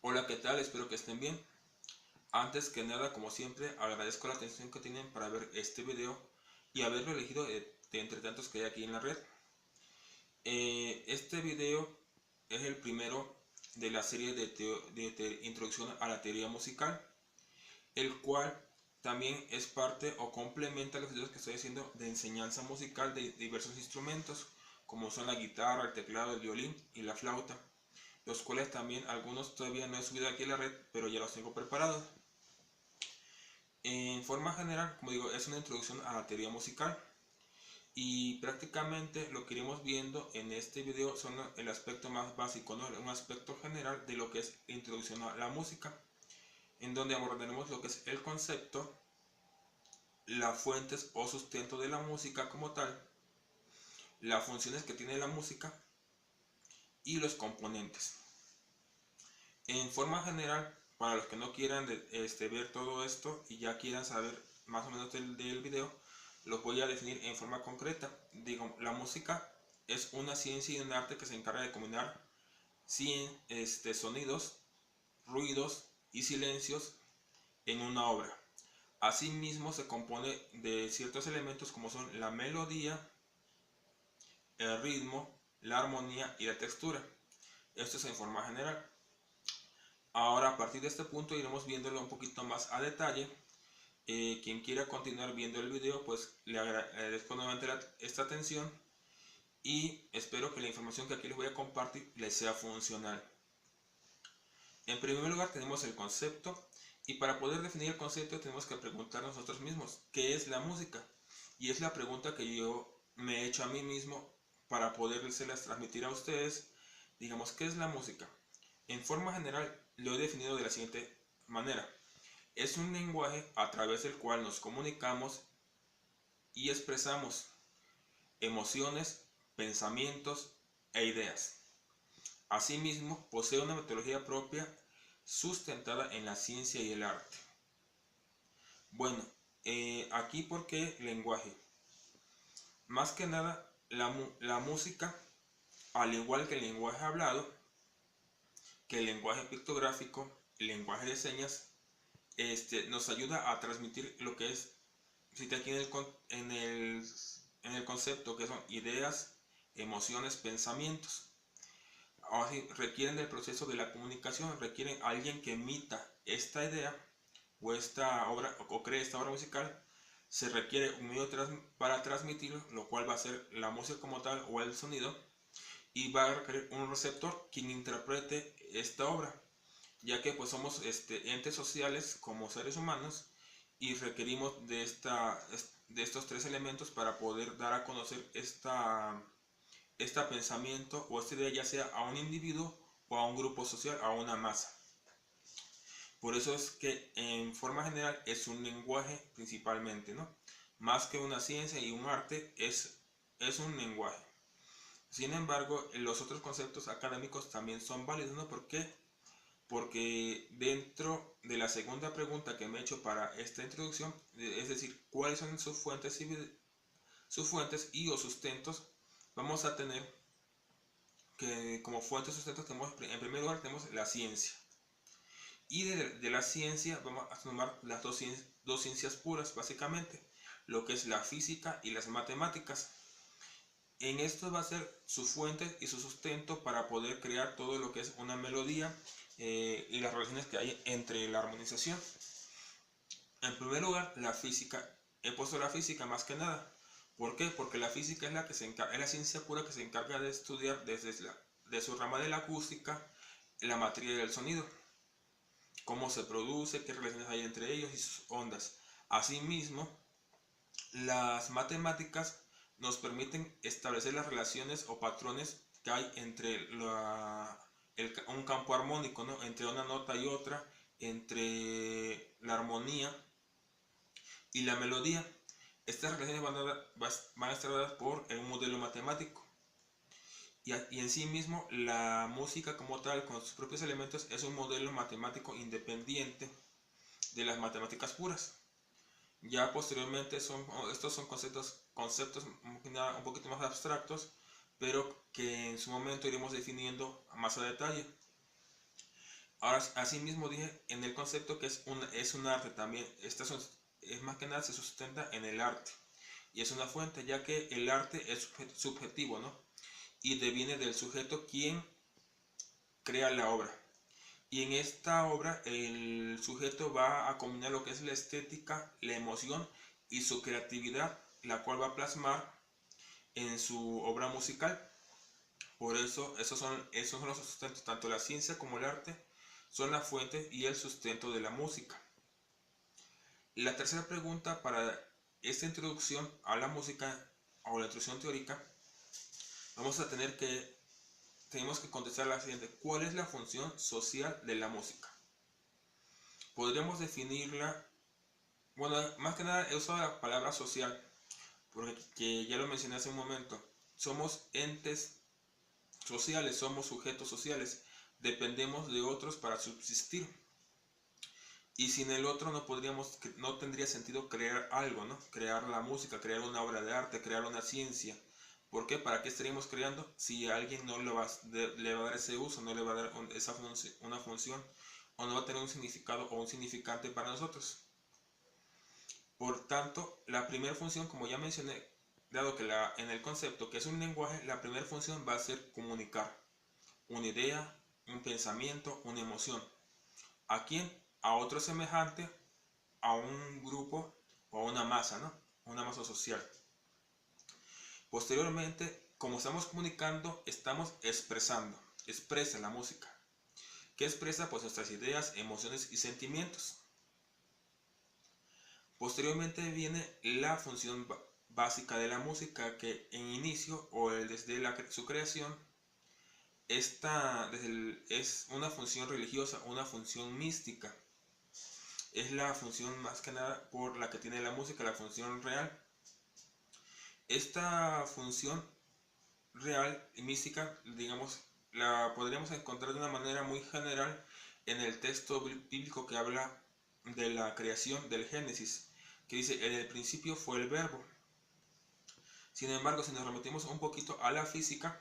Hola, ¿qué tal? Espero que estén bien. Antes que nada, como siempre, agradezco la atención que tienen para ver este video y haberlo elegido de entre tantos que hay aquí en la red. Este video es el primero de la serie de introducción a la teoría musical, el cual también es parte o complementa los videos que estoy haciendo de enseñanza musical de diversos instrumentos, como son la guitarra, el teclado, el violín y la flauta, los cuales también algunos todavía no he subido aquí a la red, pero ya los tengo preparados. En forma general, como digo, es una introducción a la teoría musical y prácticamente lo que iremos viendo en este video son el aspecto más básico, ¿no? Un aspecto general de lo que es la introducción a la música, en donde abordaremos lo que es el concepto, las fuentes o sustento de la música como tal, las funciones que tiene la música y los componentes. En forma general, para los que no quieran ver todo esto y ya quieran saber más o menos del video, los voy a definir en forma concreta. Digo, la música es una ciencia y un arte que se encarga de combinar sonidos, ruidos y silencios en una obra. Asimismo, se compone de ciertos elementos como son la melodía, el ritmo, la armonía y la textura. Esto es en forma general. Ahora, a partir de este punto iremos viéndolo un poquito más a detalle. Quien quiera continuar viendo el video, pues le agradezco nuevamente esta atención y espero que la información que aquí les voy a compartir les sea funcional. En primer lugar tenemos el concepto, y para poder definir el concepto tenemos que preguntarnos nosotros mismos, ¿qué es la música? Y es la pregunta que yo me he hecho a mí mismo para poderles transmitir a ustedes. Digamos, ¿qué es la música? En forma general lo he definido de la siguiente manera. Es un lenguaje a través del cual nos comunicamos y expresamos emociones, pensamientos e ideas. Asimismo, posee una metodología propia sustentada en la ciencia y el arte. Bueno, aquí ¿por qué lenguaje? Más que nada, la música, al igual que el lenguaje hablado, que el lenguaje pictográfico, el lenguaje de señas, nos ayuda a transmitir lo que es, cita aquí en el concepto, que son ideas, emociones, pensamientos. Ahora sí, requieren del proceso de la comunicación, requieren a alguien que emita esta idea o esta obra o cree esta obra musical. Se requiere un medio para transmitirlo, lo cual va a ser la música como tal o el sonido, y va a requerir un receptor quien interprete esta obra, ya que pues somos entes sociales como seres humanos y requerimos de estos tres elementos para poder dar a conocer este pensamiento o esta idea, ya sea a un individuo o a un grupo social, a una masa. Por eso es que en forma general es un lenguaje principalmente, ¿no? Más que una ciencia y un arte, es un lenguaje. Sin embargo, los otros conceptos académicos también son válidos, ¿no? ¿Por qué? Porque dentro de la segunda pregunta que me he hecho para esta introducción, es decir, cuáles son sus fuentes y o sustentos, vamos a tener que como fuentes sustentos tenemos, en primer lugar tenemos la ciencia. Y de la ciencia vamos a tomar las dos ciencias puras, básicamente, lo que es la física y las matemáticas. En esto va a ser su fuente y su sustento para poder crear todo lo que es una melodía y las relaciones que hay entre la armonización. En primer lugar, la física. He puesto la física más que nada. ¿Por qué? Porque la física es la ciencia pura que se encarga de estudiar de su rama de la acústica, la materia del sonido, cómo se produce, qué relaciones hay entre ellos y sus ondas. Asimismo, las matemáticas nos permiten establecer las relaciones o patrones que hay entre un campo armónico, ¿no? Entre una nota y otra, entre la armonía y la melodía. Estas relaciones van a estar dadas por un modelo matemático. Y en sí mismo la música como tal, con sus propios elementos, es un modelo matemático independiente de las matemáticas puras. Ya posteriormente estos son conceptos un poquito más abstractos, pero que en su momento iremos definiendo más a detalle. Ahora, asimismo dije en el concepto que es un arte también. Es más que nada se sustenta en el arte. Y es una fuente, ya que el arte es subjetivo, ¿no? Y deviene del sujeto quien crea la obra. Y en esta obra el sujeto va a combinar lo que es la estética, la emoción y su creatividad, la cual va a plasmar en su obra musical. Por eso, esos son los sustentos, tanto la ciencia como el arte son la fuente y el sustento de la música. La tercera pregunta para esta introducción a la música o la introducción teórica, tenemos que contestar la siguiente: ¿cuál es la función social de la música? Podríamos definirla, bueno, más que nada he usado la palabra social, porque ya lo mencioné hace un momento, somos entes sociales, somos sujetos sociales, dependemos de otros para subsistir. Y sin el otro no tendría sentido crear algo, ¿no? Crear la música, crear una obra de arte, crear una ciencia. ¿Por qué? ¿Para qué estaríamos creando si a alguien no le va a dar ese uso, no le va a dar una función, o no va a tener un significado o un significante para nosotros? Por tanto, la primera función, como ya mencioné, dado que en el concepto que es un lenguaje, la primera función va a ser comunicar una idea, un pensamiento, una emoción. ¿A quién? A otro semejante, a un grupo o a una masa, ¿no? Una masa social. Posteriormente, como estamos comunicando, estamos expresando. Expresa la música. ¿Qué expresa? Pues nuestras ideas, emociones y sentimientos. Posteriormente viene la función básica de la música, que en inicio o desde su creación es una función religiosa, una función mística. Es la función más que nada por la que tiene la música, la función real. Esta función real y mística, digamos, la podríamos encontrar de una manera muy general en el texto bíblico que habla de la creación del Génesis, que dice: en el principio fue el verbo. Sin embargo, si nos remitimos un poquito a la física,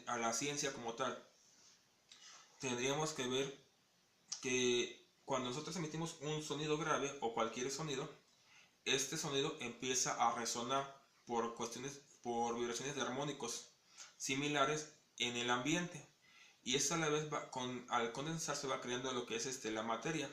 a la ciencia como tal, tendríamos que ver que cuando nosotros emitimos un sonido grave o cualquier sonido, este sonido empieza a resonar por vibraciones de armónicos similares en el ambiente, y esto a la vez al condensarse va creando lo que es la materia.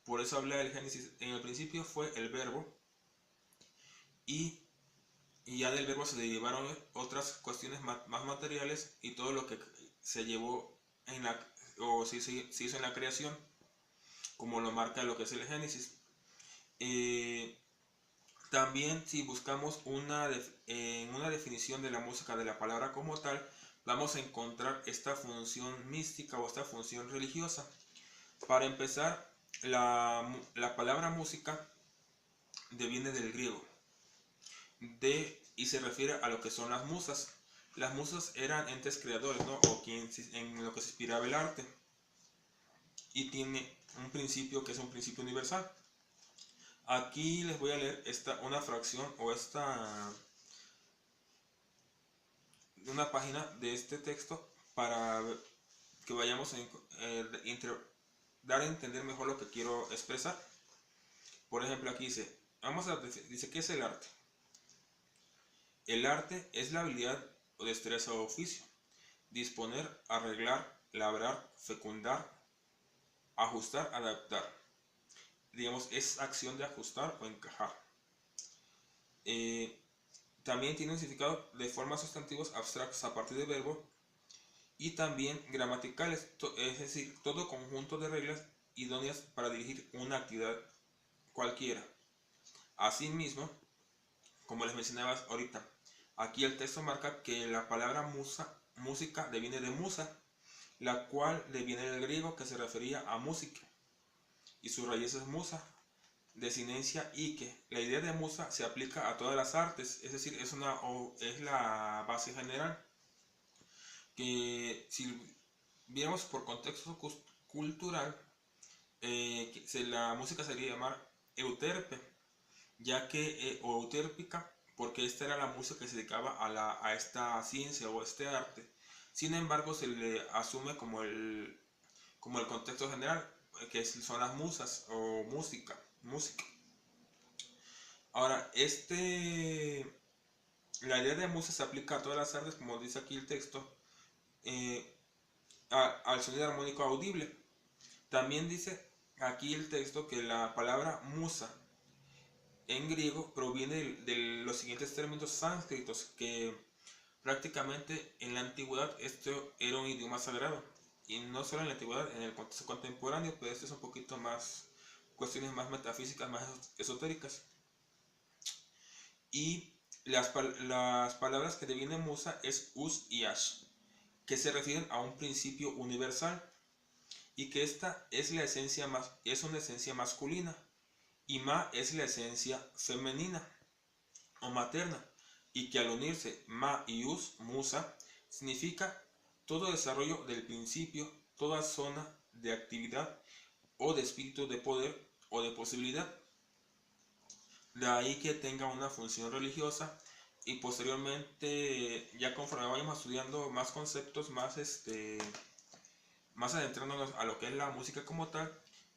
Por eso habla del Génesis: en el principio fue el verbo, y ya del verbo se derivaron otras cuestiones más materiales, y todo lo que se llevó se hizo en la creación, como lo marca lo que es el Génesis. También, si buscamos en una definición de la música, de la palabra como tal, vamos a encontrar esta función mística o esta función religiosa. Para empezar, la palabra música deviene del griego y se refiere a lo que son las musas. Las musas eran entes creadores, ¿no? O en lo que se inspiraba el arte, y tiene un principio que es un principio universal. Aquí les voy a leer una fracción o una página de este texto para que vayamos a dar a entender mejor lo que quiero expresar. Por ejemplo, aquí dice: ¿qué es el arte? El arte es la habilidad o destreza o oficio: disponer, arreglar, labrar, fecundar, ajustar, adaptar. Digamos, es acción de ajustar o encajar. También tiene un significado de formas sustantivos abstractos a partir del verbo, y también gramaticales, es decir, todo conjunto de reglas idóneas para dirigir una actividad cualquiera. Asimismo, como les mencionaba ahorita, aquí el texto marca que la palabra música deviene de musa, la cual deviene del griego, que se refería a música, y su raíz es musa, desinencia ike. La idea de musa se aplica a todas las artes, es decir, es la base general, que si viéramos por contexto cultural, la música se debería llamar euterpe, o eutérpica, porque esta era la música que se dedicaba a esta ciencia o este arte. Sin embargo, se le asume como el contexto general, que son las musas o música. Ahora, la idea de musa se aplica a todas las artes, como dice aquí el texto, eh, al sonido armónico audible. También dice aquí el texto que la palabra musa en griego proviene de los siguientes términos sánscritos, que prácticamente en la antigüedad esto era un idioma sagrado. Y no solo en la antigüedad, en el contexto contemporáneo, pero esto es un poquito más, cuestiones más metafísicas, más esotéricas. Y las palabras que devienen musa es us y ash, que se refieren a un principio universal, y que esta es una esencia masculina, y ma es la esencia femenina o materna, y que al unirse ma y us, musa, significa todo desarrollo del principio, toda zona de actividad o de espíritu de poder o de posibilidad. De ahí que tenga una función religiosa, y posteriormente, ya conforme vayamos estudiando más conceptos, más adentrándonos a lo que es la música como tal,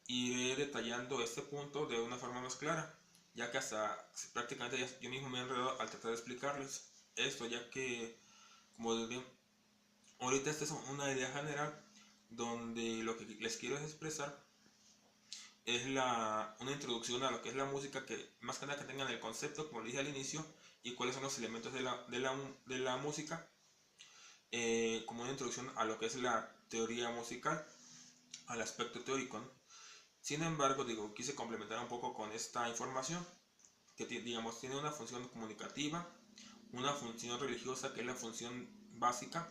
iré detallando este punto de una forma más clara, ya que hasta prácticamente yo mismo me he enredado al tratar de explicarles esto, ya que, como les ahorita esta es una idea general, donde lo que les quiero expresar es una introducción a lo que es la música, que más que nada que tengan el concepto, como dije al inicio, y cuáles son los elementos de la música, como una introducción a lo que es la teoría musical, al aspecto teórico, ¿no? Sin embargo, quise complementar un poco con esta información, que digamos tiene una función comunicativa, una función religiosa, que es la función básica,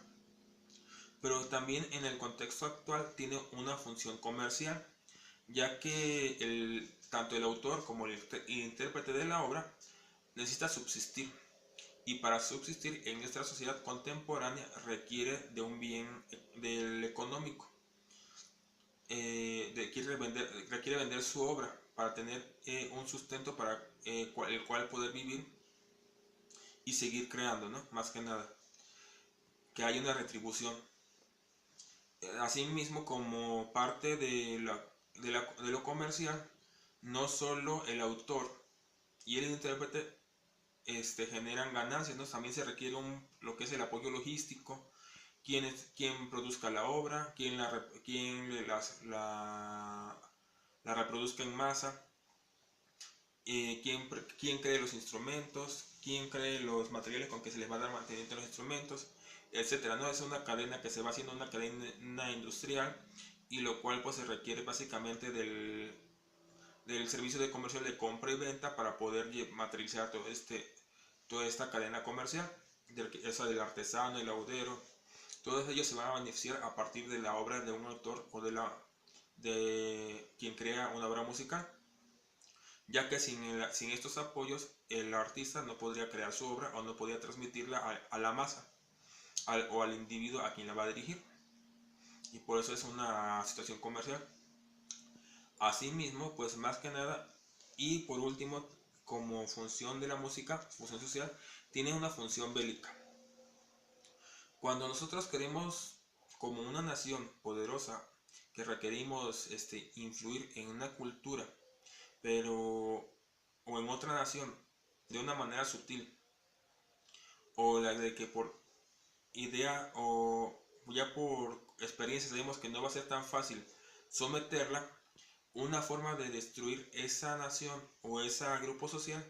pero también en el contexto actual tiene una función comercial, ya que tanto el autor como el intérprete de la obra necesita subsistir, y para subsistir en nuestra sociedad contemporánea requiere de un bien del económico. Requiere vender su obra para tener un sustento para el cual poder vivir y seguir creando, ¿no? Más que nada, que haya una retribución. Asimismo, como parte de lo comercial, no solo el autor y el intérprete generan ganancias, ¿no? También se requiere lo que es el apoyo logístico, quien produzca la obra, quien la reproduzca en masa, quien cree los instrumentos, quien cree los materiales con que se les va a dar mantenimiento a los instrumentos, etcétera, ¿no? Es una cadena que se va haciendo una cadena industrial, y lo cual pues se requiere básicamente del servicio de comercio de compra y venta para poder materializar toda esta cadena comercial, esa del artesano, el laudero. Todos ellos se van a beneficiar a partir de la obra de un autor o de quien crea una obra musical, ya que sin estos apoyos el artista no podría crear su obra o no podría transmitirla a la masa o al individuo a quien la va a dirigir, y por eso es una situación comercial. Asimismo, pues más que nada, y por último, como función de la música, función social, tiene una función bélica. Cuando nosotros queremos, como una nación poderosa, que requerimos influir en una cultura, o en otra nación, de una manera sutil, o de que por idea o ya por experiencia sabemos que no va a ser tan fácil someterla, una forma de destruir esa nación o ese grupo social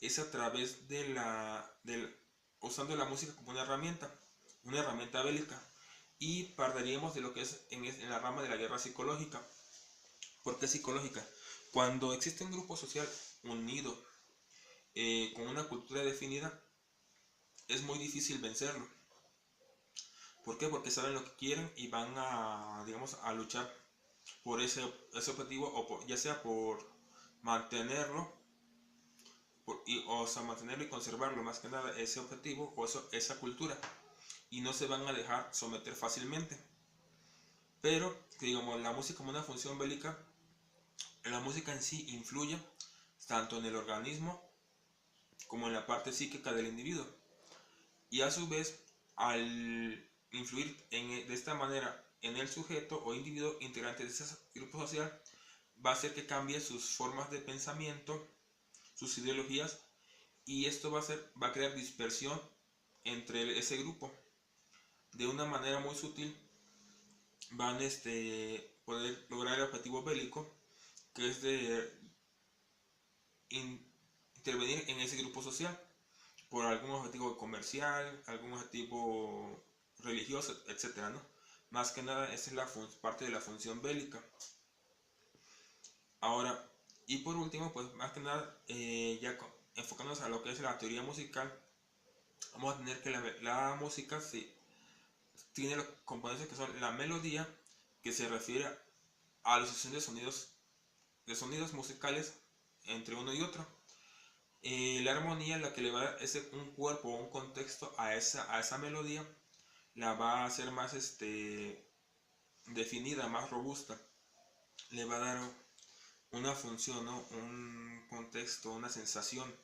es a través usando la música como una herramienta bélica, y partiríamos de lo que es en la rama de la guerra psicológica. ¿Por qué psicológica? Cuando existe un grupo social unido, con una cultura definida, es muy difícil vencerlo. ¿Por qué? Porque saben lo que quieren y van a luchar por ese objetivo, ya sea por mantenerlo, mantenerlo y conservarlo, más que nada ese objetivo o esa cultura, y no se van a dejar someter fácilmente. Pero, digamos, la música como una función bélica, la música en sí influye tanto en el organismo como en la parte psíquica del individuo, y a su vez, al influir de esta manera en el sujeto o individuo integrante de ese grupo social, va a hacer que cambie sus formas de pensamiento, sus ideologías, y esto va a crear dispersión entre ese grupo. De una manera muy sutil van a poder lograr el objetivo bélico, que es de intervenir en ese grupo social por algún objetivo comercial, algún objetivo religioso, etcétera, ¿no? Más que nada, esa es parte de la función bélica. Ahora, y por último, pues más que nada, ya enfocándonos a lo que es la teoría musical, vamos a tener que la música tiene los componentes que son la melodía, que se refiere a la asociación de sonidos musicales entre uno y otro. La armonía, la que le va a dar un cuerpo o un contexto a esa melodía, la va a hacer más definida, más robusta. Le va a dar una función, ¿no? Un contexto, una sensación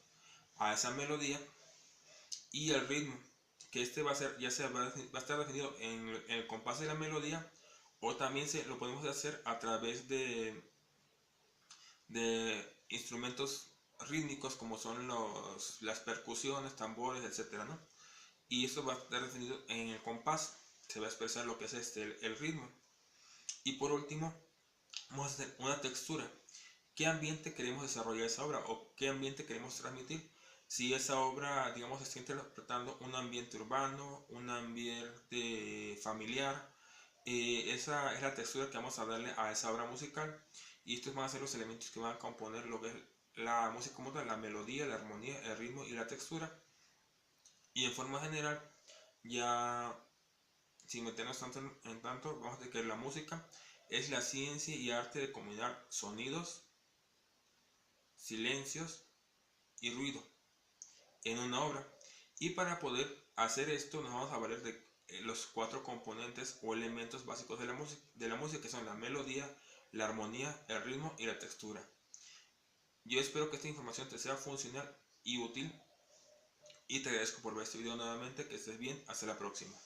a esa melodía. Y el ritmo, que va a ser, va a estar definido en el compás de la melodía, o también lo podemos hacer a través de instrumentos rítmicos como son las percusiones, tambores, etcétera, ¿no? Y esto va a estar definido en el compás, se va a expresar lo que es el ritmo. Y por último, vamos a hacer una textura. ¿Qué ambiente queremos desarrollar esa obra o qué ambiente queremos transmitir? Si esa obra, digamos, está interpretando un ambiente urbano, un ambiente familiar, esa es la textura que vamos a darle a esa obra musical, y estos van a ser los elementos que van a componer lo que es la música como tal: la melodía, la armonía, el ritmo y la textura. Y en forma general, ya sin meternos en tanto, vamos a decir que la música es la ciencia y arte de combinar sonidos, silencios y ruido en una obra. Y para poder hacer esto nos vamos a valer de los 4 componentes o elementos básicos de la música, que son la melodía, la armonía, el ritmo y la textura. Yo espero que esta información te sea funcional y útil, y te agradezco por ver este video nuevamente. Que estés bien, hasta la próxima.